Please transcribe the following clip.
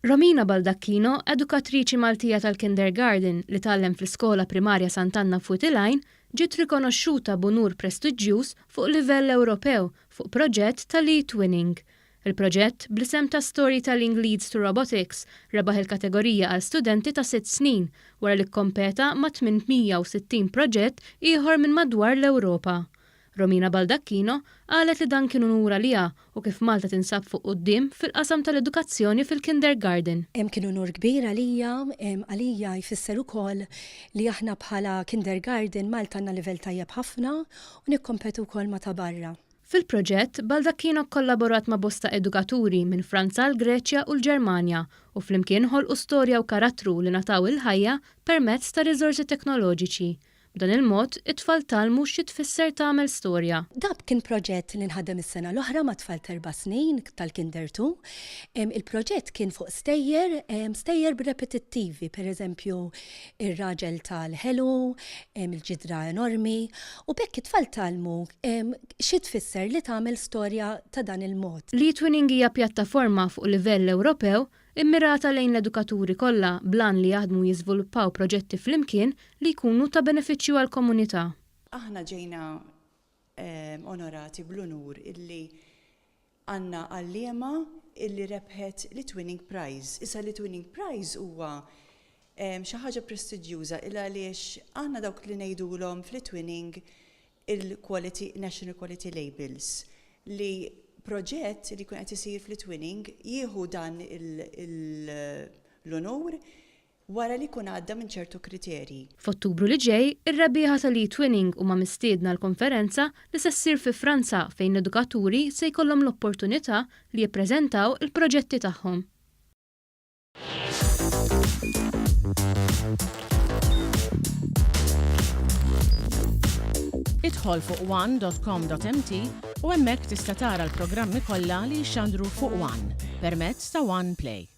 Romina Baldacchino, edukatriċi Maltija tal-kindergarten li tgħallem fl-iskola primarja Sant'Anna Fuq il-Għajn, ġiet rikonoxxuta b'unur prestiġjuż fuq livell Ewropew fuq proġett tal-e-twinning. Il-proġett bl-isem ta' Storytelling Leads to Robotics rebaħ il-kategorija għal studenti ta' 6 snin wara li kkompeta ma' 860 proġett ieħor minn madwar l-Ewropa. Romina Baldacchino qalet li dan kien unur għaliha u kif Malta tinsab fuq quddiem fil-qasam tal-edukazzjoni fil-kindergarten. Kien unur kbir għalija jfisser ukoll li aħna bħala kindergarten Malta għandna livell tajjeb ħafna u nikkompetu wkoll ma' ta' barra. Fil-proġett, Baldacchino kollaborat ma' bosta edukaturi minn Franza, l-Greċja u l-Ġermanja u flimkien ħolqu storja u karattru li nataw il-ħajja permezz ta' riżorsi teknoloġiċi. B'dan il-mod, it-tfal talmu xi tfisser tagħmel storja. Dab kien proġett li nħaddem is-sena l-oħra ma' tfal 4 snin tal-Kinder 2. Il-proġett kien fuq stejjer repetittivi, pereżempju ir-raġel tal-ħelu, il-ġidra enormi, u bekk it-tfal talmu xi tfisser li tagħmel storja ta' dan il-mod. L-e-twinning hija pjattaforma fuq livell Ewropew immirata lejn l-edukaturi kollha blan li jaħdmu jiżviluppaw proġetti flimkien li jkunu ta' benefiċċju għall-komunità. Aħna ġejna onorati bl-unur illi għandna għalliema illi rebħet l-Twinning Prize. Issa l-Twinning Prize huwa xi ħaġa prestiġjuża il għaliex aħna dawk li ngħidulhom fl-Twinning il-Quality National Quality Labels li proġett li kun qed isir fl-Twinning jieħu dan l-onur wara li kun għadda minn ċertu kriterji. F'Ottubru li ġej, ir-rebbieħa tal-e-twinning huma mistiedna l-konferenza li se ssir fi Franza fejn l-edukaturi se jkollhom l-opportunità li jippreżentaw il-proġetti tagħhom. Idħol fuq one.com.mt u hemmhekk tista' tara l-programmi kollha li jxandru fuq One permezz ta' One Play.